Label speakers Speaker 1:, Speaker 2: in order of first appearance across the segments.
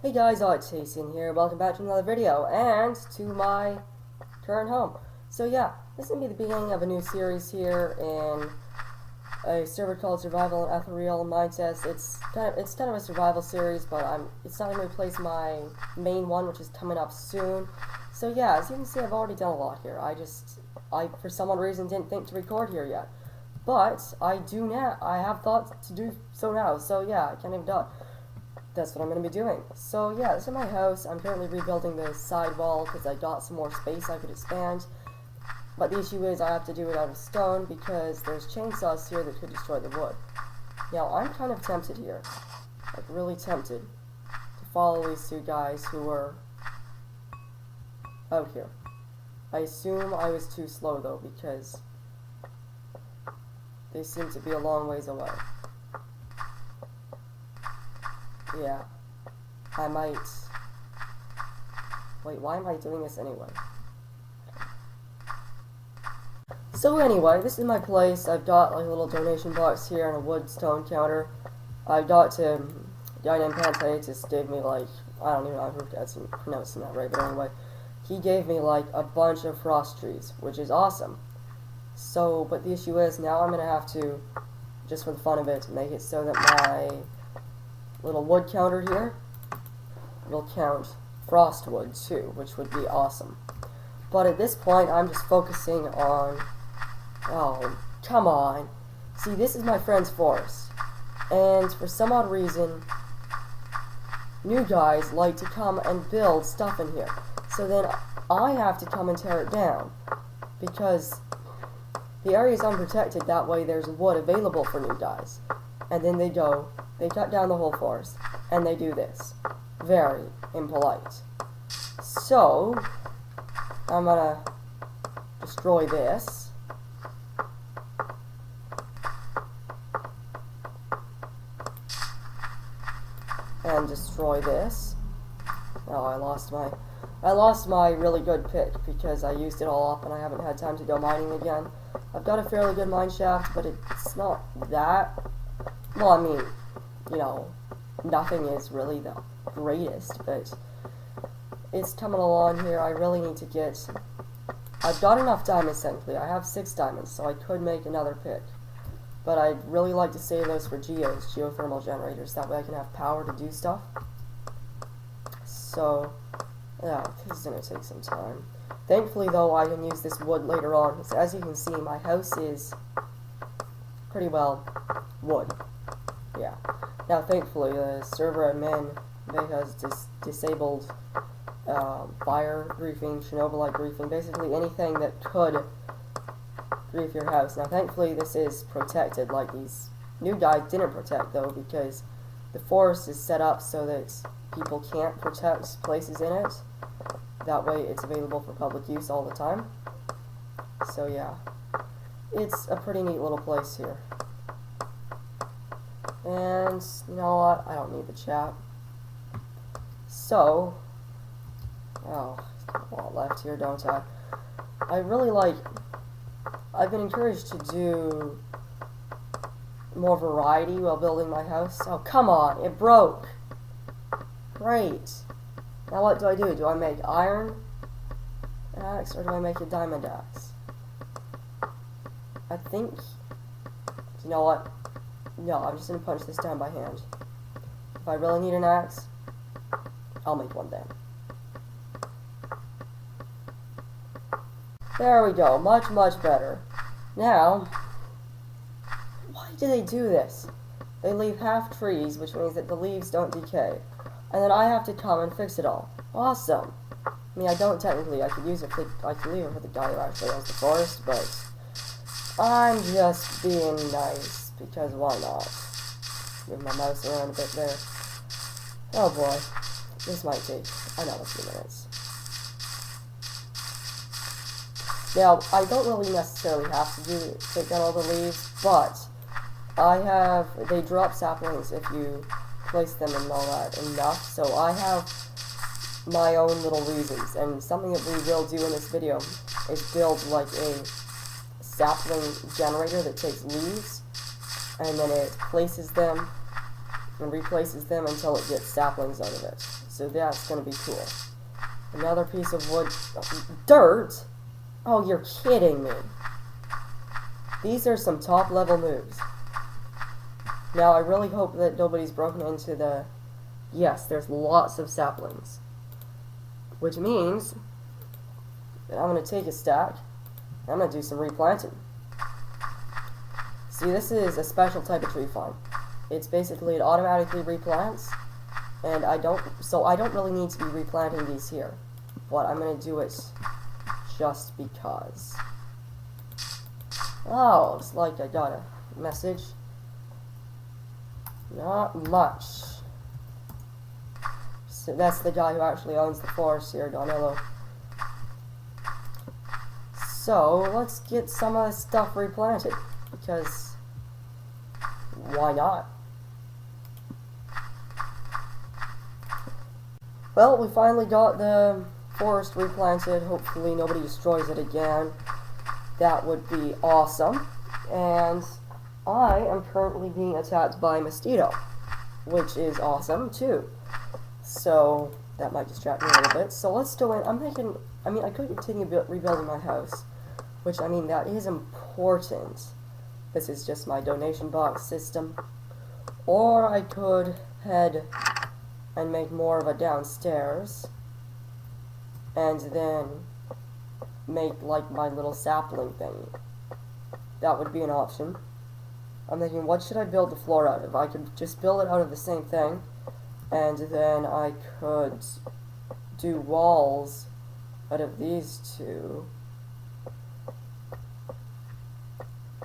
Speaker 1: Hey guys, octacian here. Welcome back to another video and to my current home. So yeah, this is going to be the beginning of a new series here in a server called Survival and Ethereal Minetest. It's kind of a survival series, but it's not going to replace my main one, which is coming up soon. So yeah, as you can see, I've already done a lot here. I for some odd reason didn't think to record here yet, but I do now. I have thought to do so now. So yeah, I can't even done. That's what I'm going to be doing. So yeah, this is my house. I'm currently rebuilding the side wall because I got some more space I could expand. But the issue is I have to do it out of stone because there's chainsaws here that could destroy the wood. Now I'm kind of tempted here, like really tempted, to follow these two guys who were out here. I assume I was too slow though because they seem to be a long ways away. Yeah, I might. Wait, why am I doing this anyway? So anyway, this is my place. I've got like a little donation box here and a wood stone counter. I got to a guy named Pantatus gave me like, I don't even know if that's pronouncing that right, but anyway, he gave me like a bunch of frost trees, which is awesome. So, but the issue is now I'm gonna have to, just for the fun of it, make it so that my little wood counter here will count frost wood too, which would be awesome. But at this point, I'm just focusing on, oh, come on. See, this is my friend's forest, and for some odd reason, new guys like to come and build stuff in here. So then I have to come and tear it down, because the area is unprotected, that way there's wood available for new guys. And then they cut down the whole forest, and they do this. Very impolite. So, I'm gonna destroy this. And destroy this. Oh, I lost my really good pick because I used it all up and I haven't had time to go mining again. I've got a fairly good mine shaft, but it's not that. Well, I mean, you know, nothing is really the greatest, but it's coming along here. I really need to get... I've got enough diamonds, thankfully. I have 6 diamonds, so I could make another pick. But I'd really like to save those for geothermal generators. That way I can have power to do stuff. So, yeah, this is going to take some time. Thankfully, though, I can use this wood later on. So as you can see, my house is pretty well wood. Yeah. Now, thankfully, the server admin has disabled fire griefing, Chernobyl-like griefing, basically anything that could grief your house. Now, thankfully, this is protected, like these new guys didn't protect, though, because the forest is set up so that people can't protect places in it. That way, it's available for public use all the time. So, yeah. It's a pretty neat little place here. And, you know what, I don't need the chat. So, oh, a lot left here, don't I? I've been encouraged to do more variety while building my house. Oh, come on, it broke. Great. Now what do? Do I make iron axe or do I make a diamond axe? I think, you know what? No, I'm just going to punch this down by hand. If I really need an axe, I'll make one then. There we go. Much, much better. Now, why do they do this? They leave half trees, which means that the leaves don't decay. And then I have to come and fix it all. Awesome. I mean, I don't technically. I could use it for, I could leave it for the guy who actually owns the forest, but I'm just being nice. Because why not? Move my mouse around a bit there. Oh boy. This might take another few minutes. Now, I don't really necessarily have to take down all the leaves, but they drop saplings if you place them and all that enough, so I have my own little reasons, and something that we will do in this video is build like a sapling generator that takes leaves and then it places them and replaces them until it gets saplings out of it. So so that's going to be cool. Another piece of wood. Dirt? Oh, you're kidding me. These are some top level moves. Now, I really hope that nobody's broken into the... Yes, there's lots of saplings. Which means that I'm going to take a stack, and I'm going to do some replanting. See, this is a special type of tree farm. It's basically, it automatically replants, and I don't really need to be replanting these here. But I'm going to do it just because. Oh, looks like I got a message. Not much. So that's the guy who actually owns the forest here, Donello. So, let's get some of this stuff replanted, because why not? Well, we finally got the forest replanted. Hopefully nobody destroys it again. That would be awesome. And I am currently being attacked by a mosquito, which is awesome too. So that might distract me a little bit. So let's go in. I could continue rebuilding my house, which, that is important. This is just my donation box system. Or I could head and make more of a downstairs, and then make like my little sapling thing. That would be an option. I'm thinking, what should I build the floor out of? I could just build it out of the same thing, and then I could do walls out of these two.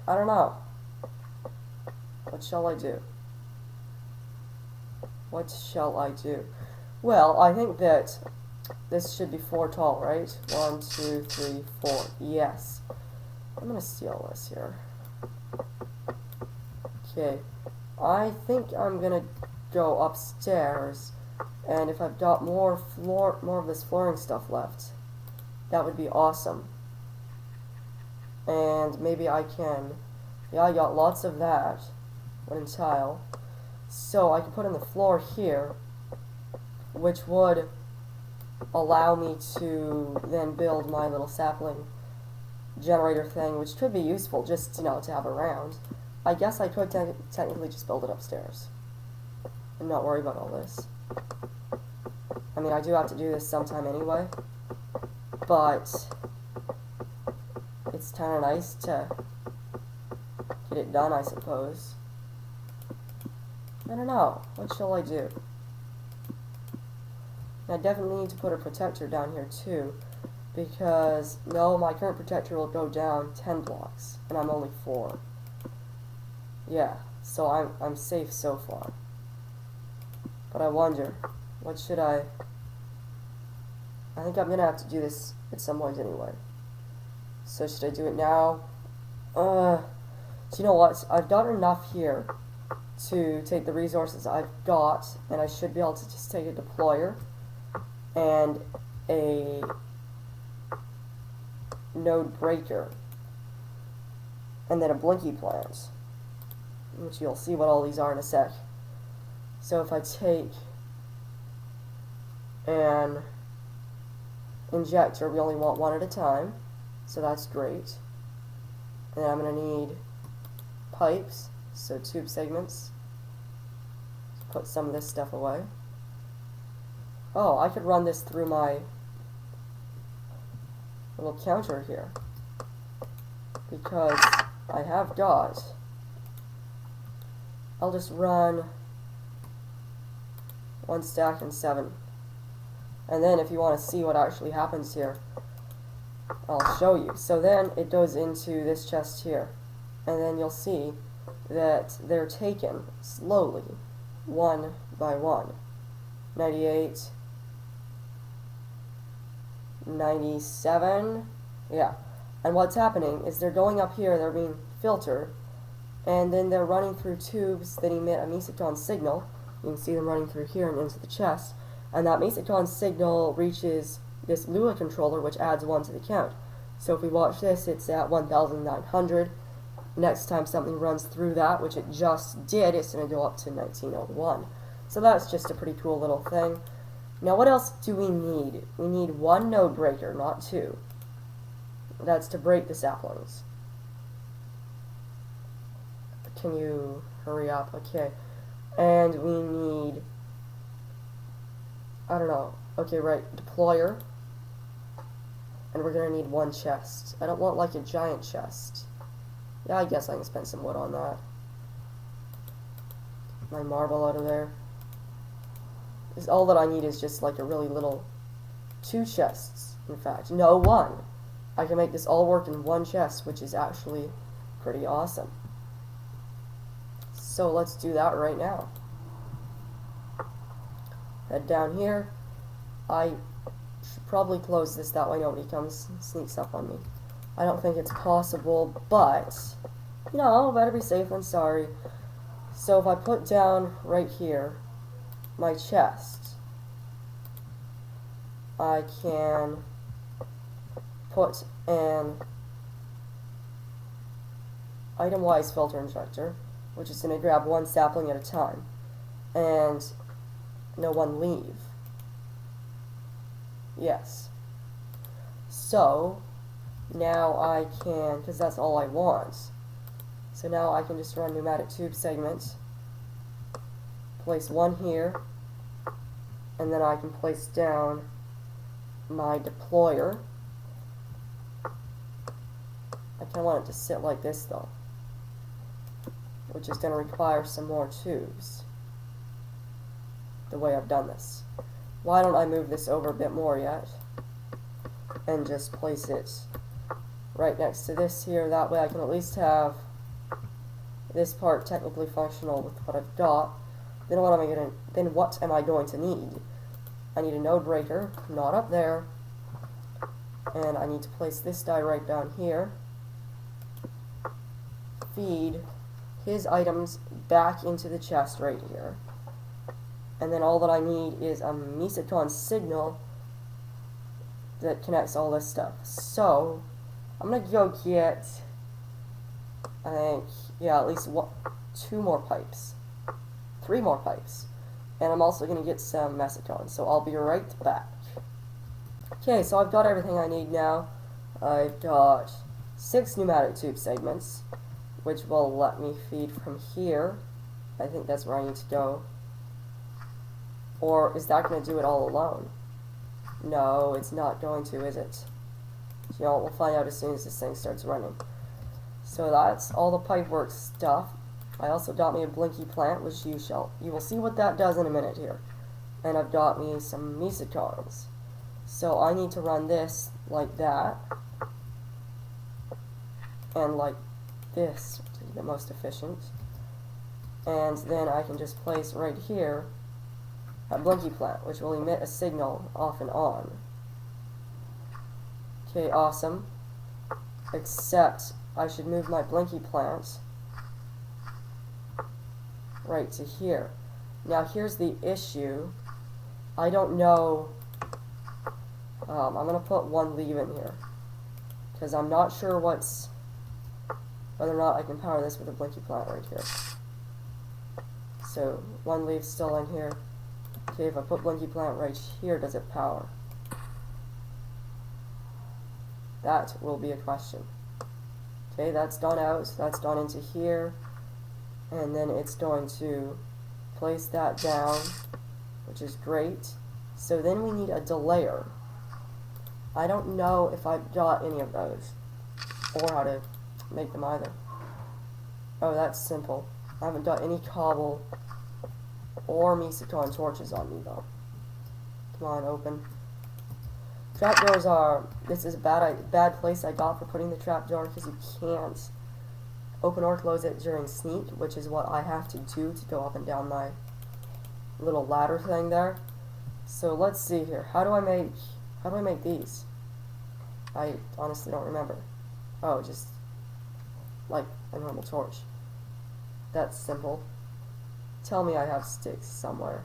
Speaker 1: I don't know. What shall I do? What shall I do? Well, I think that this should be 4 tall, right? 1, 2, 3, 4. Yes. I'm gonna steal this here. Okay. I think I'm gonna go upstairs, and if I've got more of this flooring stuff left, that would be awesome. And maybe I can... Yeah, I got lots of that. Wooden tile. So I can put in the floor here, which would allow me to then build my little sapling generator thing, which could be useful just, to have around. I guess I could technically just build it upstairs and not worry about all this. I do have to do this sometime anyway, but it's kind of nice to get it done, I suppose. I don't know. What shall I do? I definitely need to put a protector down here too, because no, my current protector will go down 10 blocks, and I'm only 4. Yeah, so I'm safe so far. But I wonder, what should I think I'm gonna have to do this at some point anyway. So should I do it now? So you know what? I've got enough here to take the resources I've got, and I should be able to just take a deployer and a node breaker and then a blinky plant, which you'll see what all these are in a sec. So if I take an injector, we only want 1 at a time, so that's great. And then I'm going to need pipes, so tube segments. Put some of this stuff away. Oh, I could run this through my little counter here, because I have got... I'll just run 1 stack and 7. And then if you want to see what actually happens here, I'll show you. So then it goes into this chest here, and then you'll see that they're taken slowly, 1 by 1. 98, 97, yeah. And what's happening is they're going up here, they're being filtered, and then they're running through tubes that emit a mesocon signal. You can see them running through here and into the chest, and that mesocon signal reaches this Lua controller, which adds 1 to the count. So if we watch this, it's at 1,900. Next time something runs through that, which it just did, it's going to go up to 1901. So that's just a pretty cool little thing. Now what else do we need? We need one node breaker, not two. That's to break the saplings. Can you hurry up? Okay. And we need, I don't know. Okay, right, deployer. And we're gonna need one chest. I don't want like a giant chest. Yeah, I guess I can spend some wood on that. My marble out of there. All that I need is just like a really little, 2 chests, in fact. No, 1. I can make this all work in 1 chest, which is actually pretty awesome. So let's do that right now. Head down here. I should probably close this, that way nobody comes and sneaks up on me. I don't think it's possible, but, you know, better be safe than sorry. So if I put down right here my chest, I can put an item-wise filter injector, which is going to grab 1 sapling at a time, and no one leave. Yes. So now I can, because that's all I want, so now I can just run pneumatic tube segment, place 1 here, and then I can place down my deployer. I kind of want it to sit like this though, which is going to require some more tubes, the way I've done this. Why don't I move this over a bit more yet, and just place it right next to this here, that way I can at least have this part technically functional with what I've got. Then what am I going to need? I need a node breaker, not up there, and I need to place this guy right down here, feed his items back into the chest right here, and then all that I need is a mesocon signal that connects all this stuff. So I'm gonna go get, I think, yeah, at least 2 more pipes, 3 more pipes, and I'm also gonna get some mesocon, so I'll be right back. Okay, so I've got everything I need now. I've got 6 pneumatic tube segments, which will let me feed from here. I think that's where I need to go. Or is that going to do it all alone? No, it's not going to, is it? You know, we'll find out as soon as this thing starts running. So that's all the pipework stuff. I also got me a blinky plant, which you will see what that does in a minute here. And I've got me some mesocons. So I need to run this like that, and like this to be the most efficient. And then I can just place right here a blinky plant, which will emit a signal off and on. Okay, awesome. Except I should move my blinky plant right to here. Now here's the issue. I don't know. I'm going to put 1 leave in here, because I'm not sure whether or not I can power this with a blinky plant right here. So 1 leave still in here. Okay, if I put blinky plant right here, does it power? That will be a question. Okay, that's gone out, that's gone into here, and then it's going to place that down, which is great. So then we need a delayer. I don't know if I've got any of those, or how to make them either. Oh, that's simple. I haven't got any cobble or mesocon torches on me though. Come on, open. Trapdoors are, this is a bad place I got for putting the trapdoor, because you can't open or close it during sneak, which is what I have to do to go up and down my little ladder thing there. So let's see here. How do I make these? I honestly don't remember. Oh, just like a normal torch. That's simple. Tell me I have sticks somewhere.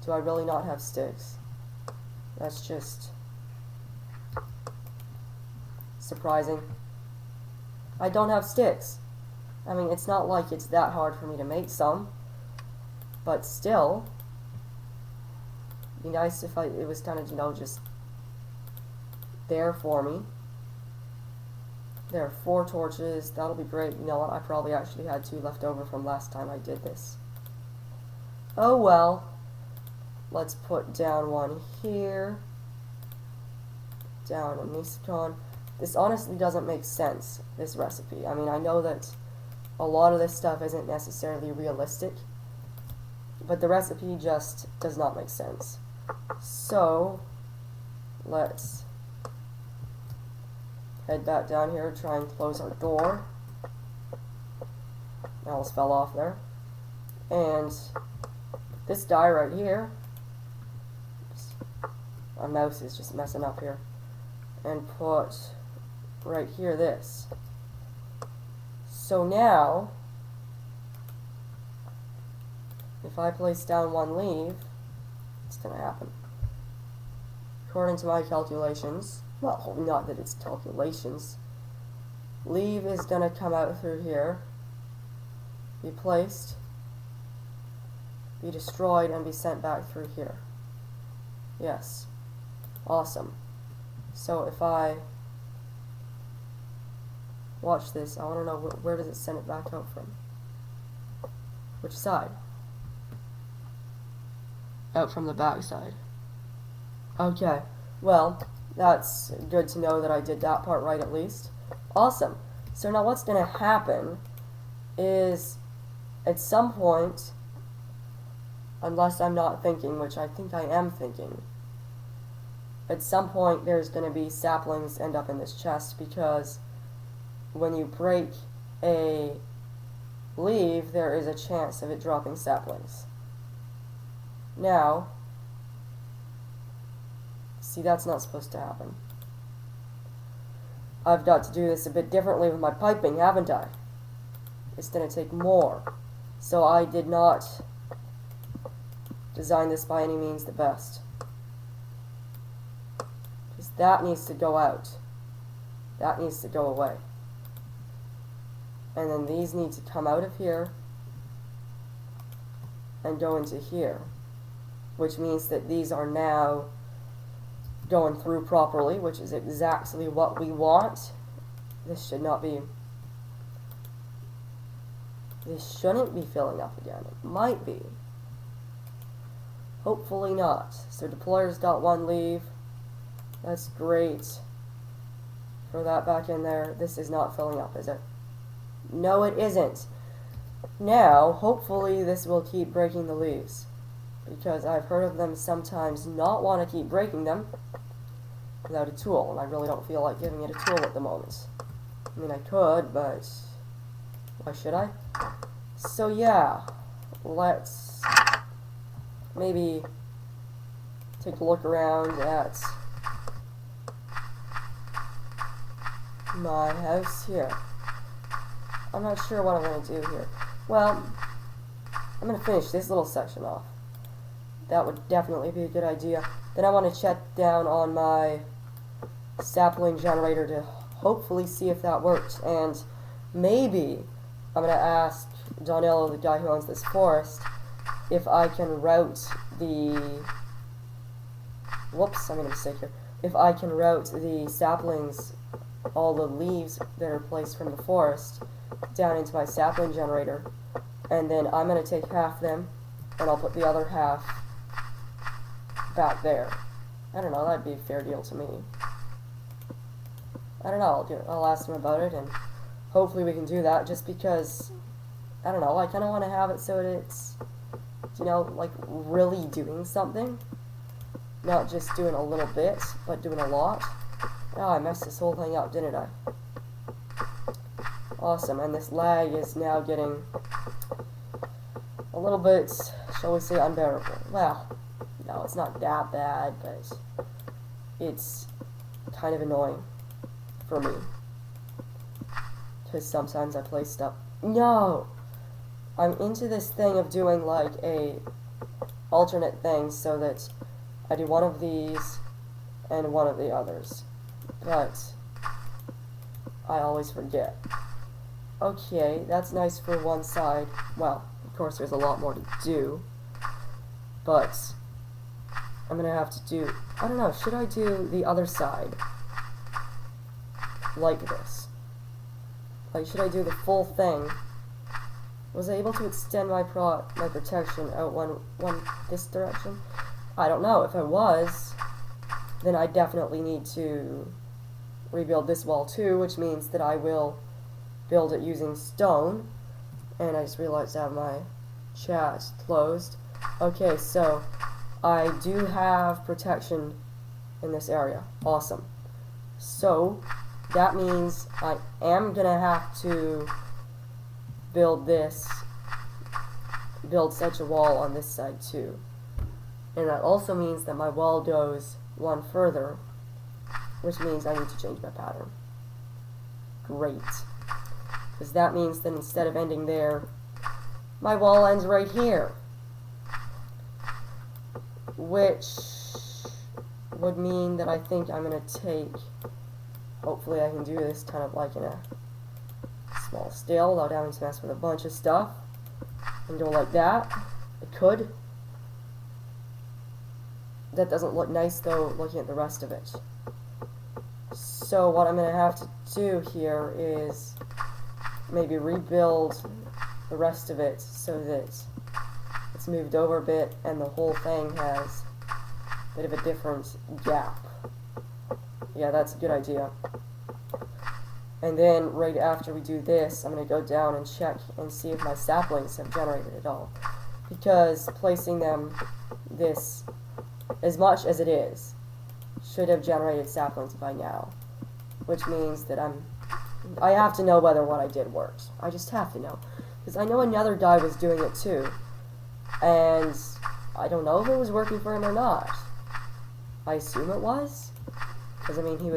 Speaker 1: Do I really not have sticks? That's just surprising. I don't have sticks. I mean, it's not like it's that hard for me to make some, but still, Be nice if it was kind of, you know, just there for me. There are 4 torches. That'll be great. You know what? I probably actually had 2 left over from last time I did this. Oh well. Let's put down 1 here. Down a Nisicon. This honestly doesn't make sense, this recipe. I mean, I know that a lot of this stuff isn't necessarily realistic, but the recipe just does not make sense. So, let's head back down here, try and close our door. I almost fell off there. And this die right here, my mouse is just messing up here, and put right here this. So now, if I place down 1 leaf, what's going to happen? According to my calculations, well, not that it's calculations, leaf is going to come out through here, be placed, be destroyed, and be sent back through here. Yes. Awesome. So if I watch this, I want to know where does it send it back out from? Which side? Out from the back side. Okay. Well, that's good to know that I did that part right at least. Awesome. So now what's going to happen is at some point, unless I'm not thinking, which I think I am thinking, at some point there's going to be saplings end up in this chest, because when you break a leaf, there is a chance of it dropping saplings. Now, see, that's not supposed to happen. I've got to do this a bit differently with my piping, haven't I? It's going to take more. So I did not design this by any means the best. Because that needs to go out. That needs to go away. And then these need to come out of here and go into here, which means that these are now going through properly, which is exactly what we want. This should not be, this shouldn't be filling up again. It might be. Hopefully not. So deployer's got 1 leaf. That's great. Throw that back in there. This is not filling up, is it? No, it isn't. Now, hopefully this will keep breaking the leaves, because I've heard of them sometimes not want to keep breaking them without a tool, and I really don't feel like giving it a tool at the moment. I mean, I could, but why should I? So yeah, let's maybe take a look around at my house here. I'm not sure what I'm going to do here. Well, I'm going to finish this little section off. That would definitely be a good idea. Then I want to check down on my sapling generator to hopefully see if that works. And maybe I'm going to ask Donnell, the guy who owns this forest, if I can route the... Whoops, I made a mistake here. If I can route the saplings, all the leaves that are placed from the forest, down into my sapling generator, and then I'm going to take half them and I'll put the other half back there. I don't know, that'd be a fair deal to me. I don't know, I'll do it. I'll ask him about it, and hopefully we can do that, just because, I don't know, I kind of want to have it so that it's, you know, like really doing something, not just doing a little bit, but doing a lot. Oh, I messed this whole thing up, didn't I? Awesome, and this lag is now getting a little bit, shall we say, unbearable. Well, no, it's not that bad, but it's kind of annoying for me, because sometimes I play stuff. No! I'm into this thing of doing like a alternate thing so that I do one of these and one of the others, but I always forget. Okay, that's nice for one side. Well, of course there's a lot more to do, but I'm gonna have to do, I don't know, should I do the other side like this? Like, should I do the full thing? Was I able to extend my protection out one this direction? I don't know. If I was, then I definitely need to rebuild this wall too, which means that I will build it using stone. And I just realized I have my chat closed. Okay, so I do have protection in this area. Awesome. So that means I am gonna have to build such a wall on this side too. And that also means that my wall goes one further, which means I need to change my pattern. Great. Because that means that instead of ending there, my wall ends right here. Which would mean that I think I'm going to take, hopefully I can do this kind of like in a small scale without having to mess with a bunch of stuff. And go like that. It could. That doesn't look nice though, looking at the rest of it. So what I'm going to have to do here is maybe rebuild the rest of it so that it's moved over a bit and the whole thing has a bit of a different gap. Yeah, that's a good idea. And then right after we do this, I'm going to go down and check and see if my saplings have generated at all. Because placing them this, as much as it is, should have generated saplings by now. Which means that I have to know whether what I did worked. I just have to know. Because I know another guy was doing it too. And I don't know if it was working for him or not. I assume it was. Because I mean, he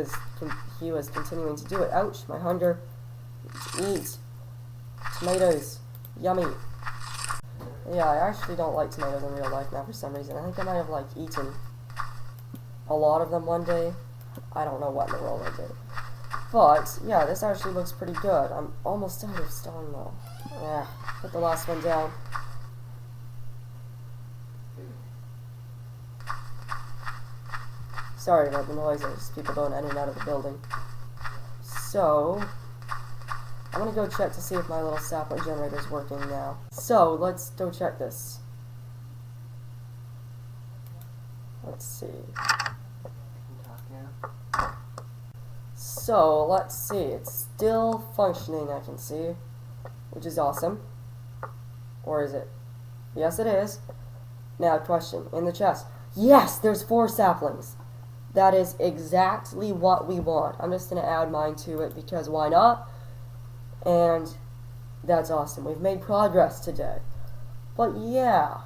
Speaker 1: was continuing to do it. Ouch, my hunger. Eat. Tomatoes. Yummy. Yeah, I actually don't like tomatoes in real life now for some reason. I think I might have like eaten a lot of them one day. I don't know what in the world I did. But, yeah, this actually looks pretty good. I'm almost out of stone though. Yeah, put the last one down. Sorry about the noises. People going in and out of the building. So, I'm gonna go check to see if my little sapling generator is working now. So, let's go check this. Let's see. So, let's see. It's still functioning, I can see. Which is awesome. Or is it? Yes, it is. Now, question. In the chest. Yes! There's 4 saplings. That is exactly what we want. I'm just going to add mine to it because why not? And that's awesome. We've made progress today. But yeah.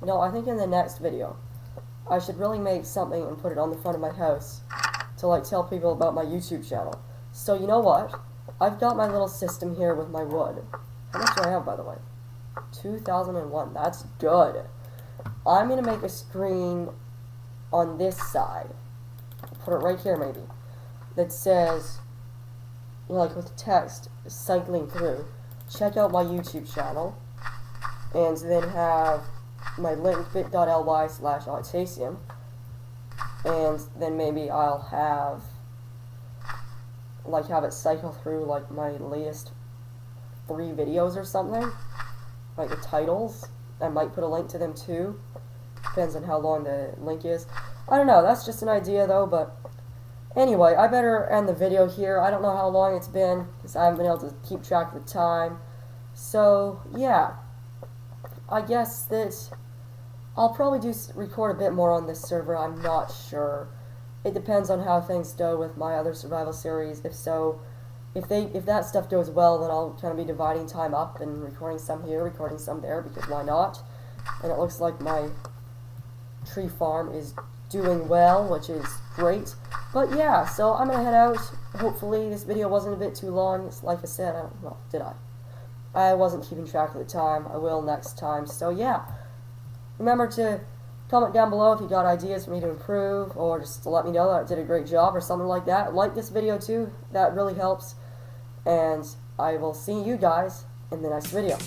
Speaker 1: No, I think in the next video, I should really make something and put it on the front of my house to like tell people about my YouTube channel. So you know what? I've got my little system here with my wood. How much do I have, by the way? 2001. That's good. I'm going to make a screen on this side. Put it right here maybe. That says, like with text, cycling through. Check out my YouTube channel. And then have my link bit.ly/octacian. And then maybe I'll have it cycle through like my latest 3 videos or something. Like the titles. I might put a link to them too. Depends on how long the link is. I don't know, that's just an idea though, but anyway, I better end the video here. I don't know how long it's been, because I haven't been able to keep track of the time. So, yeah. I guess that I'll probably record a bit more on this server, I'm not sure. It depends on how things go with my other survival series. If that stuff goes well, then I'll kind of be dividing time up and recording some here, recording some there, because why not? And it looks like my tree farm is doing well, which is great. But yeah, so I'm gonna head out. Hopefully this video wasn't a bit too long. Like I said, well, did I? I wasn't keeping track of the time. I will next time. So yeah, remember to comment down below if you got ideas for me to improve, or just to let me know that I did a great job or something like that. Like this video too, that really helps. And I will see you guys in the next video.